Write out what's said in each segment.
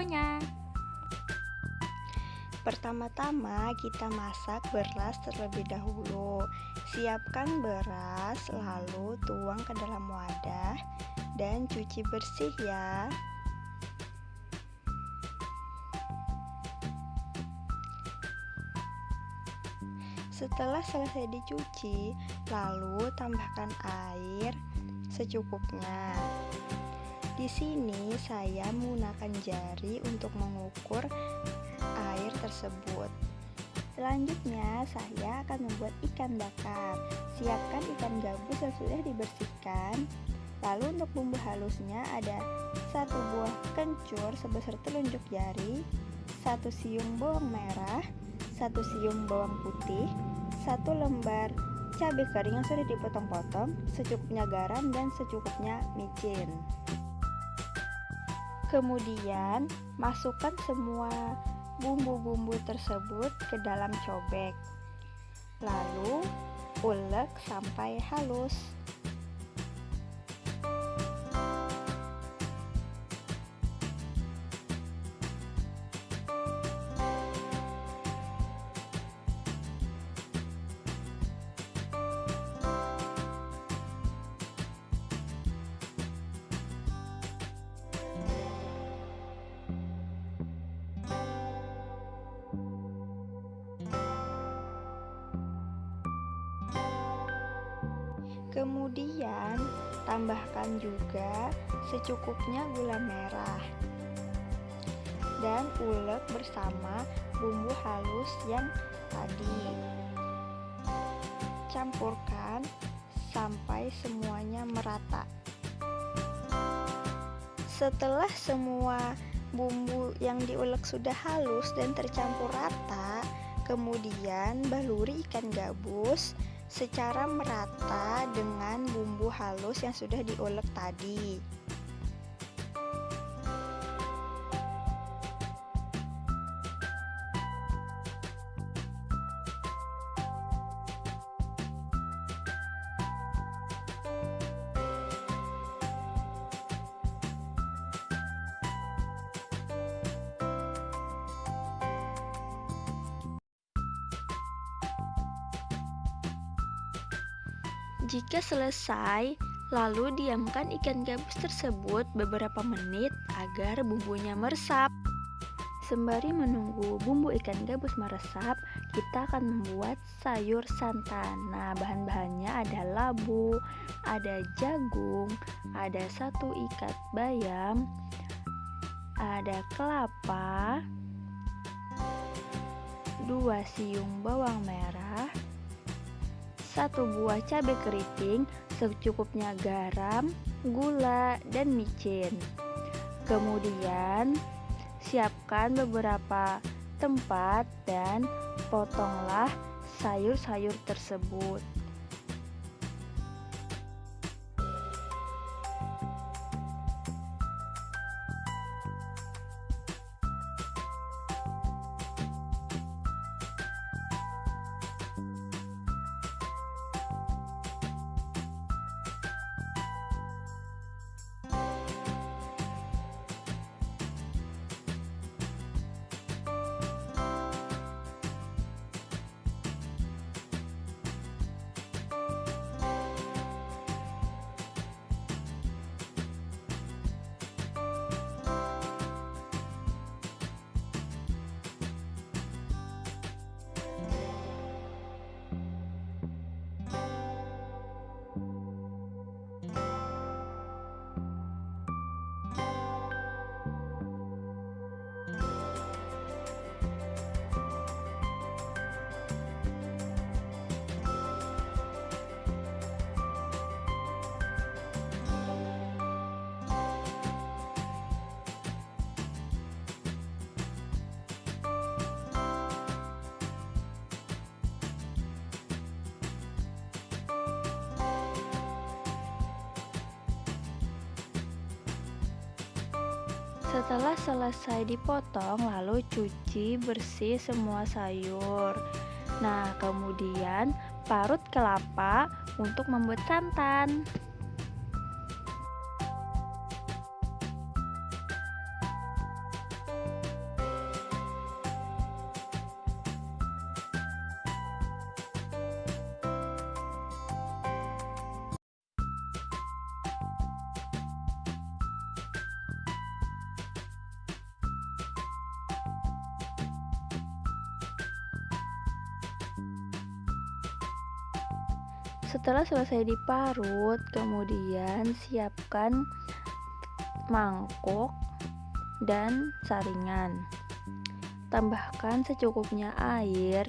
videonya. Pertama-tama kita masak beras terlebih dahulu. Siapkan beras, lalu tuang ke dalam wadah dan cuci bersih ya. Setelah selesai dicuci, lalu tambahkan air secukupnya. Di sini saya menggunakan jari untuk mengukur air tersebut. Selanjutnya saya akan membuat ikan bakar. Siapkan ikan gabus yang sudah dibersihkan. Lalu untuk bumbu halusnya ada 1 buah kencur sebesar telunjuk jari, 1 siung bawang merah, 1 siung bawang putih, 1 lembar cabai kering yang sudah dipotong-potong, secukupnya garam dan secukupnya micin. Kemudian masukkan semua bumbu-bumbu tersebut ke dalam cobek. Lalu ulek sampai halus. Kemudian tambahkan juga secukupnya gula merah dan ulek bersama bumbu halus yang tadi. Campurkan sampai semuanya merata. Setelah semua bumbu yang diulek sudah halus dan tercampur rata, kemudian baluri ikan gabus secara merata dengan bumbu halus yang sudah diulek tadi. Jika selesai, lalu diamkan ikan gabus tersebut beberapa menit agar bumbunya meresap. Sembari menunggu bumbu ikan gabus meresap, kita akan membuat sayur santan. Nah, bahan-bahannya ada labu, ada jagung, ada 1 ikat bayam, ada kelapa, 2 siung bawang merah, 1 buah cabai keriting, secukupnya garam, gula, dan micin. Kemudian siapkan beberapa tempat dan potonglah sayur-sayur tersebut. Setelah selesai dipotong, lalu cuci bersih semua sayur. Nah, kemudian parut kelapa untuk membuat santan. Setelah selesai diparut, kemudian siapkan mangkok dan saringan. Tambahkan secukupnya air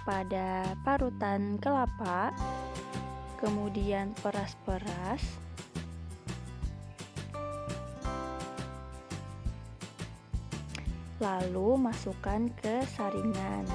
pada parutan kelapa, kemudian peras-peras. Lalu masukkan ke saringan.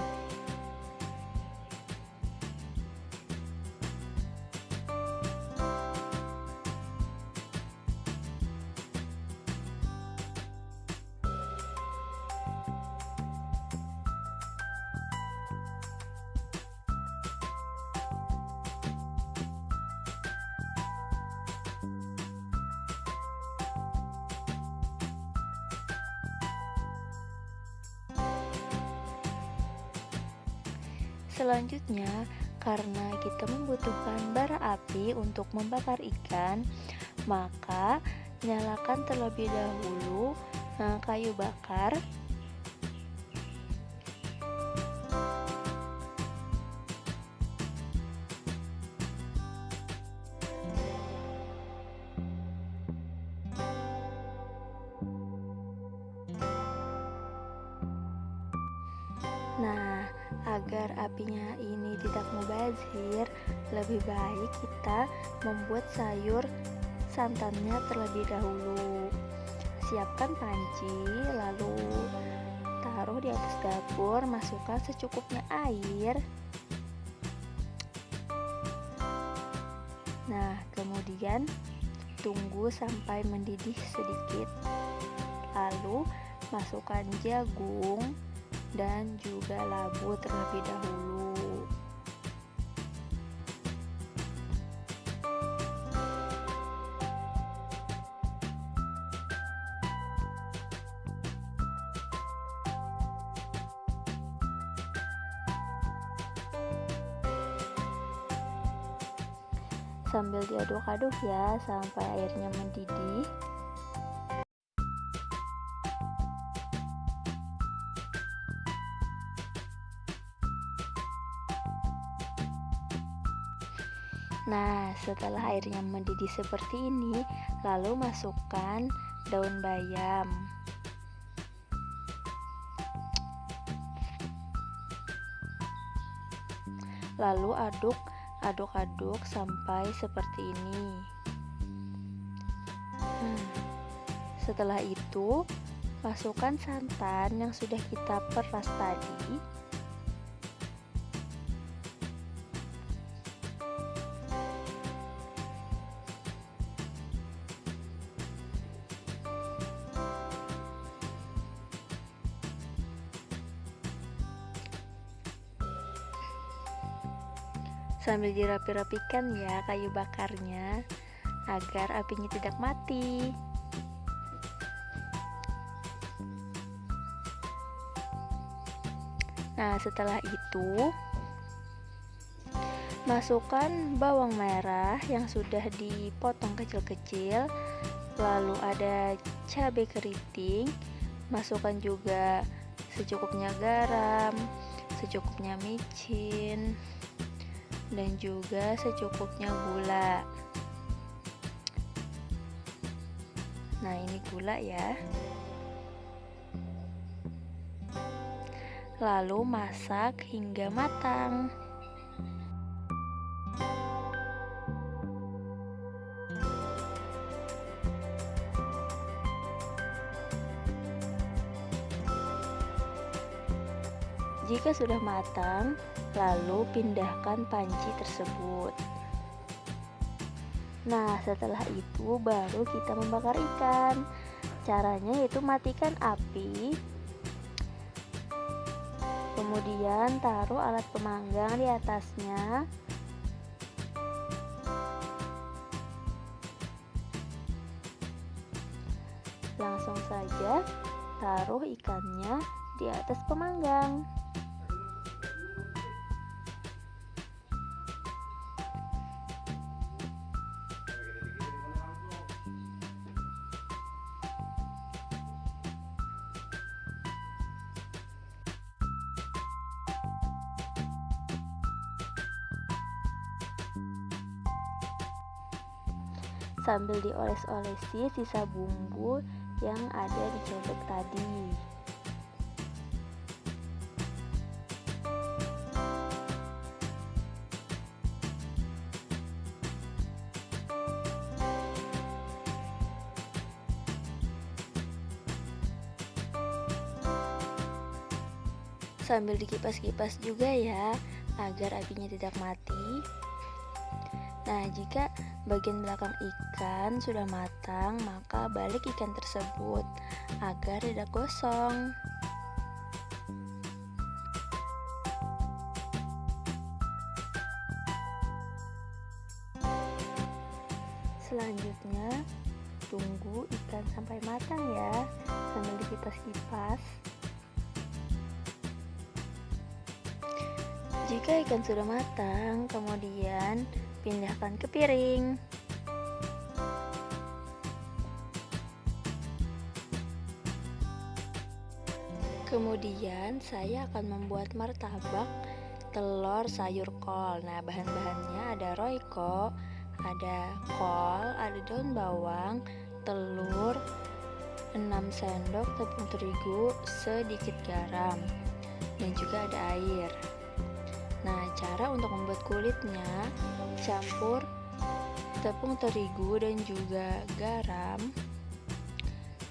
Selanjutnya, karena kita membutuhkan bara api untuk membakar ikan, maka nyalakan terlebih dahulu kayu bakar. Nah, agar apinya ini tidak mubazir, lebih baik kita membuat sayur santannya terlebih dahulu. Siapkan panci, lalu taruh di atas dapur, masukkan secukupnya air. Nah, kemudian tunggu sampai mendidih sedikit. Lalu masukkan jagung dan juga labu terlebih dahulu. Sambil diaduk-aduk ya sampai airnya mendidih. Nah, setelah airnya mendidih seperti ini, lalu masukkan daun bayam. Lalu aduk-aduk sampai seperti ini. Setelah itu, masukkan santan yang sudah kita peras tadi. Sambil dirapi-rapikan ya kayu bakarnya agar apinya tidak mati. Nah, setelah itu masukkan bawang merah yang sudah dipotong kecil-kecil, lalu ada cabai keriting, masukkan juga secukupnya garam, secukupnya micin, dan juga secukupnya gula. Nah, ini gula ya. Lalu masak hingga matang. Jika sudah matang, lalu pindahkan panci tersebut. Nah, setelah itu baru kita membakar ikan. Caranya yaitu matikan api, kemudian taruh alat pemanggang di atasnya. Langsung saja taruh ikannya di atas pemanggang. sambil dioles-olesi sisa bumbu yang ada di cobek tadi. Sambil dikipas-kipas juga ya, agar apinya tidak mati. Nah, jika bagian belakang ikan sudah matang, maka balik ikan tersebut agar tidak gosong. Selanjutnya, tunggu ikan sampai matang ya, sambil dikipas-kipas. Jika ikan sudah matang, kemudian pindahkan ke piring. Kemudian saya akan membuat martabak telur sayur kol. Nah, bahan-bahannya ada royco, ada kol, ada daun bawang, telur, 6 sendok tepung terigu, sedikit garam, dan juga ada air. Nah, cara untuk membuat kulitnya, campur tepung terigu dan juga garam.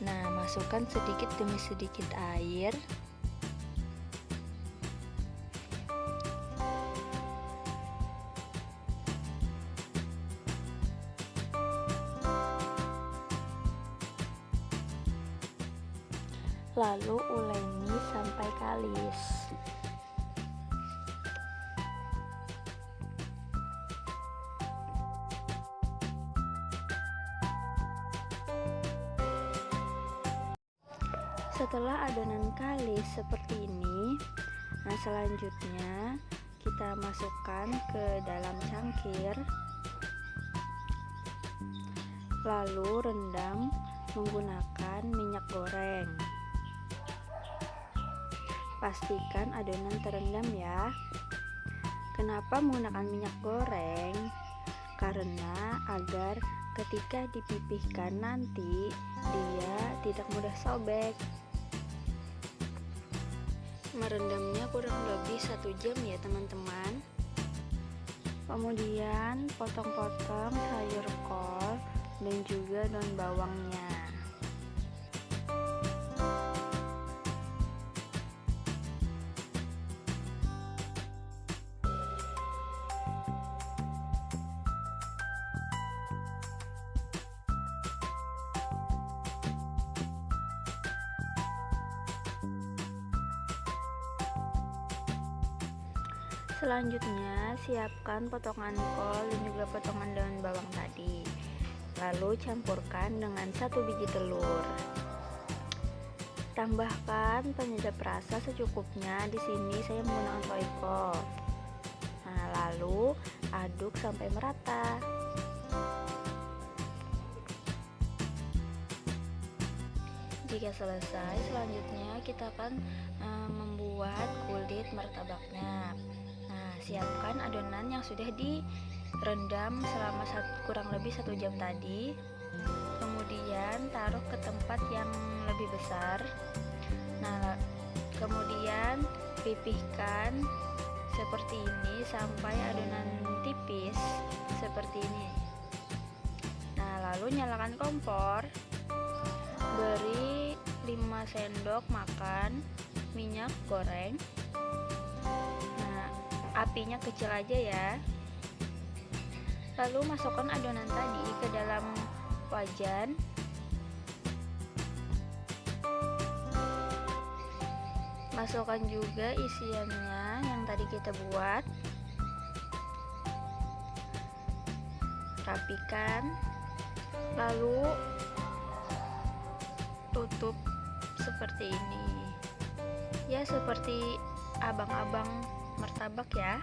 Nah, masukkan sedikit demi sedikit air. Lalu uleni sampai kalis. Setelah adonan kalis seperti ini, nah selanjutnya kita masukkan ke dalam cangkir, lalu rendam menggunakan minyak goreng. Pastikan adonan terendam ya. Kenapa menggunakan minyak goreng? Karena agar ketika dipipihkan nanti dia tidak mudah sobek. Merendamnya kurang lebih 1 jam ya teman-teman. Kemudian potong-potong sayur kol dan juga daun bawangnya. Selanjutnya, siapkan potongan kol dan juga potongan daun bawang tadi. Lalu campurkan dengan 1 biji telur. Tambahkan penyedap rasa secukupnya. Di sini saya menggunakan royco. Nah, lalu aduk sampai merata. Jika selesai, selanjutnya kita akan membuat kulit martabaknya. Siapkan adonan yang sudah direndam selama kurang lebih 1 jam tadi. Kemudian taruh ke tempat yang lebih besar. Nah, kemudian pipihkan seperti ini sampai adonan tipis seperti ini. Nah, lalu nyalakan kompor. Beri 5 sendok makan minyak goreng. Apinya kecil aja ya. Lalu masukkan adonan tadi ke dalam wajan. Masukkan juga isiannya yang tadi kita buat. Rapikan. Lalu tutup seperti ini. Ya, seperti abang-abang martabak ya.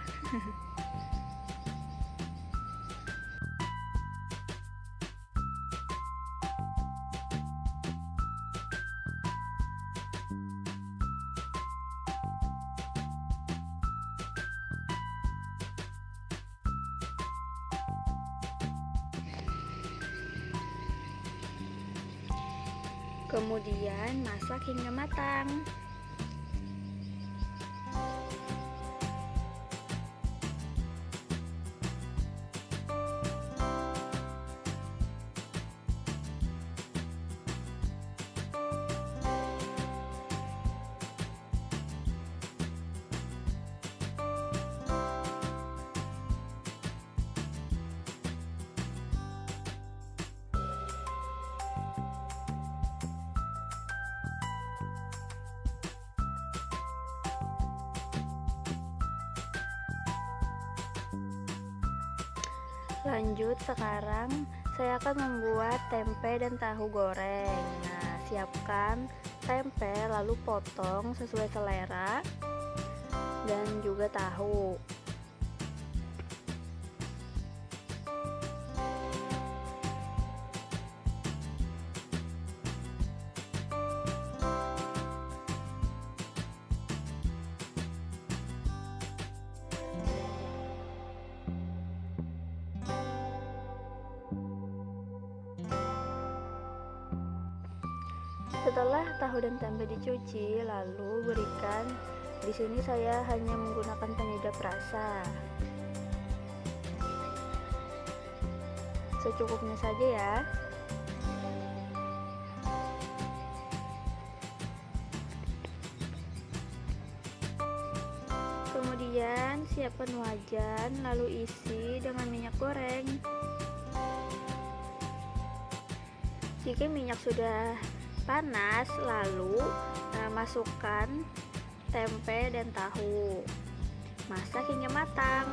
Kemudian masak hingga matang. Lanjut, sekarang saya akan membuat tempe dan tahu goreng. Nah, siapkan tempe lalu potong sesuai selera dan juga tahu. Setelah tahu dan tempe dicuci, lalu berikan. Di sini saya hanya menggunakan penyedap rasa. Secukupnya saja ya. Kemudian siapkan wajan, lalu isi dengan minyak goreng. Jika minyak sudah panas, lalu masukkan tempe dan tahu. Masak hingga matang.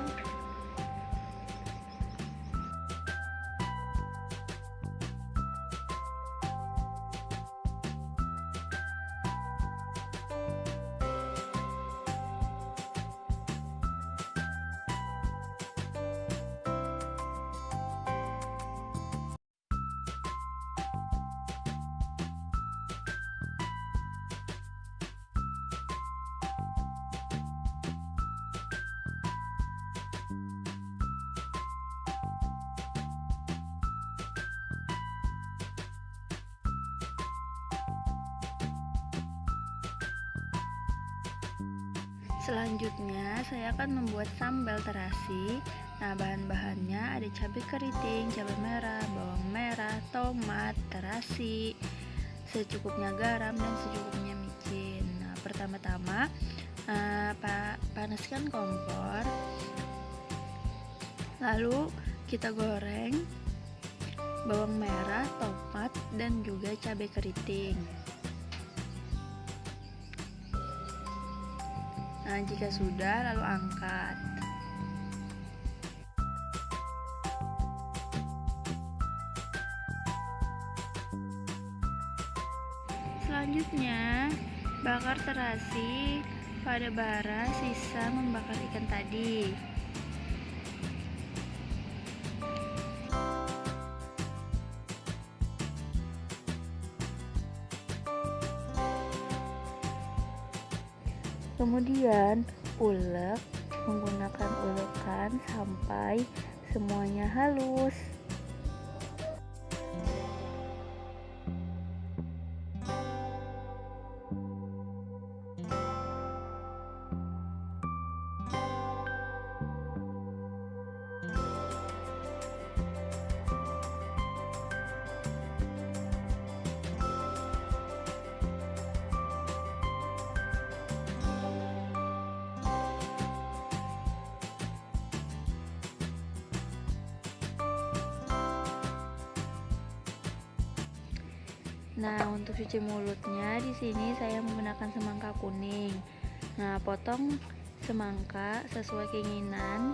Selanjutnya saya akan membuat sambal terasi. Nah, bahan-bahannya ada cabai keriting, cabai merah, bawang merah, tomat, terasi, secukupnya garam dan secukupnya micin. Nah, pertama-tama panaskan kompor, lalu kita goreng bawang merah, tomat, dan juga cabai keriting. Nah, jika sudah, lalu angkat. Selanjutnya, bakar terasi pada bara sisa membakar ikan tadi. Kemudian ulek menggunakan ulekan sampai semuanya halus. Nah, untuk cuci mulutnya di sini saya menggunakan semangka kuning. Nah, potong semangka sesuai keinginan.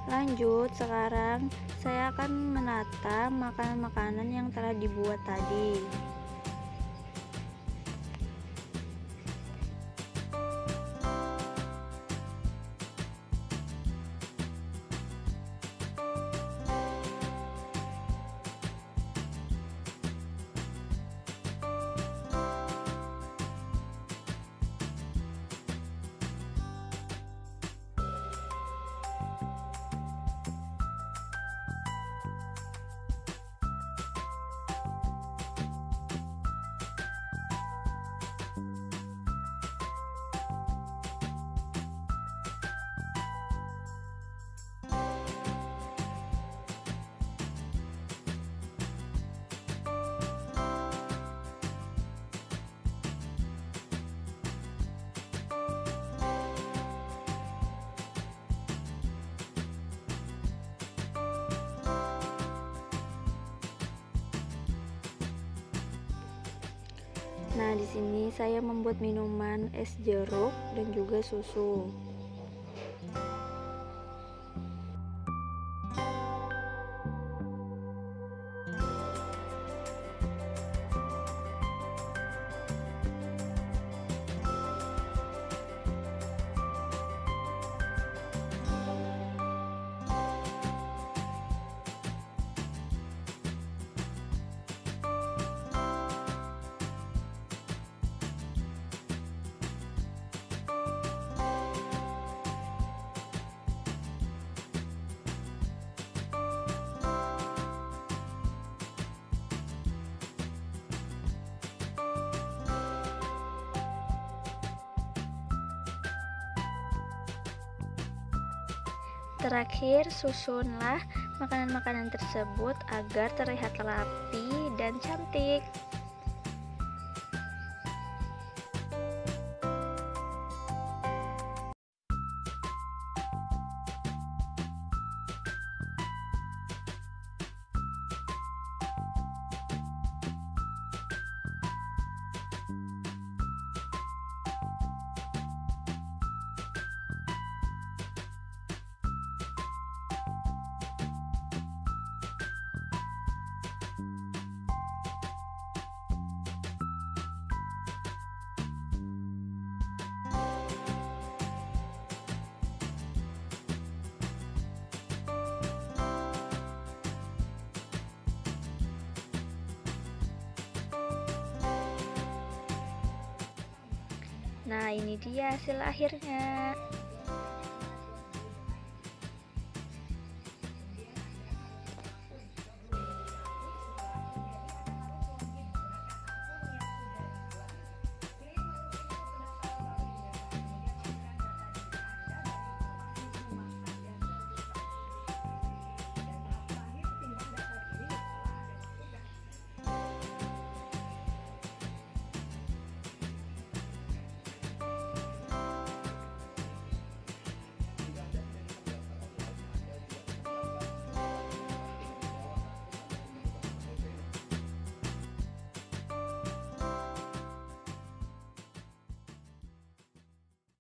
Lanjut, sekarang saya akan menata makanan-makanan yang telah dibuat tadi. Nah, di sini saya membuat minuman es jeruk dan juga susu. Terakhir, susunlah makanan-makanan tersebut agar terlihat rapi dan cantik. Nah, ini dia hasil akhirnya.